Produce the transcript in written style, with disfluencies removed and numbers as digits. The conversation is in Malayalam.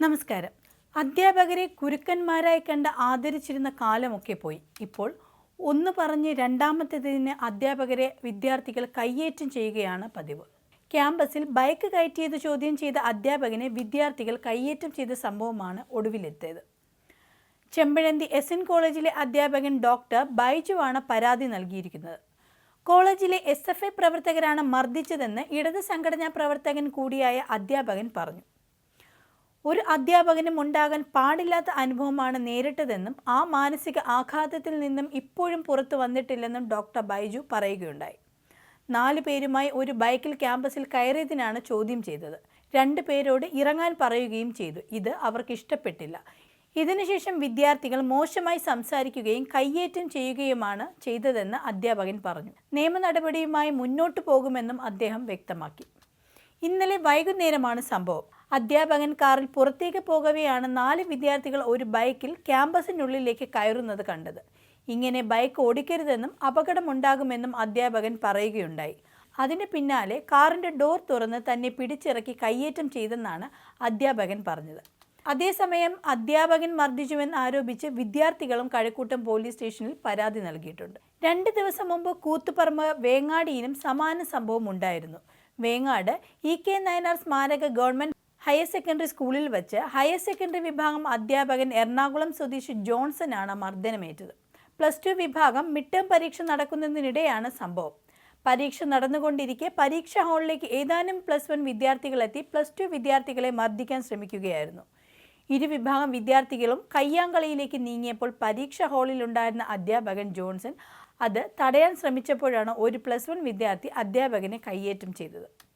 നമസ്കാരം. അധ്യാപകരെ ഗുരുക്കന്മാരായി കണ്ട് ആദരിച്ചിരുന്ന കാലമൊക്കെ പോയി. ഇപ്പോൾ ഒന്ന് പറഞ്ഞ് രണ്ടാമത്തേതിന് അധ്യാപകരെ വിദ്യാർത്ഥികൾ കയ്യേറ്റം ചെയ്യുകയാണ് പതിവ്. ക്യാമ്പസിൽ ബൈക്ക് കയറ്റിയത് ചോദ്യം ചെയ്ത അധ്യാപകനെ വിദ്യാർത്ഥികൾ കയ്യേറ്റം ചെയ്ത സംഭവമാണ് ഒടുവിലെത്തിയത്. ചെമ്പഴന്തി SN കോളേജിലെ അധ്യാപകൻ ഡോക്ടർ ബൈജുവാണ് പരാതി നൽകിയിരിക്കുന്നത്. കോളേജിലെ SFI പ്രവർത്തകരാണ് മർദ്ദിച്ചതെന്ന് ഇടത് സംഘടനാ പ്രവർത്തകൻ കൂടിയായ അധ്യാപകൻ പറഞ്ഞു. ഒരു അധ്യാപകനും ഉണ്ടാകാൻ പാടില്ലാത്ത അനുഭവമാണ് നേരിട്ടതെന്നും ആ മാനസിക ആഘാതത്തിൽ നിന്നും ഇപ്പോഴും പുറത്തു വന്നിട്ടില്ലെന്നും ഡോക്ടർ ബൈജു പറയുകയുണ്ടായി. 4 പേരുമായി ഒരു ബൈക്കിൽ ക്യാമ്പസിൽ കയറിയതിനാണ് ചോദ്യം ചെയ്തത്. 2 പേരോട് ഇറങ്ങാൻ പറയുകയും ചെയ്തു. ഇത് അവർക്ക് ഇഷ്ടപ്പെട്ടില്ല. ഇതിനുശേഷം വിദ്യാർത്ഥികൾ മോശമായി സംസാരിക്കുകയും കയ്യേറ്റം ചെയ്യുകയുമാണ് ചെയ്തതെന്ന് അധ്യാപകൻ പറഞ്ഞു. നിയമ നടപടിയുമായി മുന്നോട്ടു പോകുമെന്നും അദ്ദേഹം വ്യക്തമാക്കി. ഇന്നലെ വൈകുന്നേരമാണ് സംഭവം. അധ്യാപകൻ കാറിൽ പുറത്തേക്ക് പോകവെയാണ് 4 വിദ്യാർത്ഥികൾ ഒരു ബൈക്കിൽ ക്യാമ്പസിനുള്ളിലേക്ക് കയറുന്നത് കണ്ടത്. ഇങ്ങനെ ബൈക്ക് ഓടിക്കരുതെന്നും അപകടമുണ്ടാകുമെന്നും അധ്യാപകൻ പറയുകയുണ്ടായി. അതിന് പിന്നാലെ കാറിൻ്റെ ഡോർ തുറന്ന് തന്നെ പിടിച്ചിറക്കി കയ്യേറ്റം ചെയ്തെന്നാണ് അധ്യാപകൻ പറഞ്ഞത്. അതേസമയം അധ്യാപകൻ മർദ്ദിച്ചുവെന്ന് ആരോപിച്ച് വിദ്യാർത്ഥികളും കഴക്കൂട്ടം പോലീസ് സ്റ്റേഷനിൽ പരാതി നൽകിയിട്ടുണ്ട്. 2 ദിവസം മുമ്പ് കൂത്തുപറമ്പ് വേങ്ങാടിയിലും സമാന സംഭവം ഉണ്ടായിരുന്നു. വേങ്ങാട് EK നായനാർ സ്മാരക ഗവൺമെൻറ് ഹയർ സെക്കൻഡറി സ്കൂളിൽ വച്ച് ഹയർ സെക്കൻഡറി വിഭാഗം അധ്യാപകൻ എറണാകുളം സ്വദേശി ജോൺസനാണ് മർദ്ദനമേറ്റത്. +2 വിഭാഗം മിഡ് ടേം പരീക്ഷ നടക്കുന്നതിനിടെയാണ് സംഭവം. പരീക്ഷ നടന്നുകൊണ്ടിരിക്കെ പരീക്ഷാ ഹാളിലേക്ക് ഏതാനും +1 വിദ്യാർത്ഥികളെത്തി +2 വിദ്യാർത്ഥികളെ മർദ്ദിക്കാൻ ശ്രമിക്കുകയായിരുന്നു. ഇരുവിഭാഗം വിദ്യാർത്ഥികളും കയ്യാങ്കളിയിലേക്ക് നീങ്ങിയപ്പോൾ പരീക്ഷാ ഹാളിലുണ്ടായിരുന്ന അധ്യാപകൻ ജോൺസൺ അത് തടയാൻ ശ്രമിച്ചപ്പോഴാണ് ഒരു +1 വിദ്യാർത്ഥി അധ്യാപകനെ കയ്യേറ്റം ചെയ്തത്.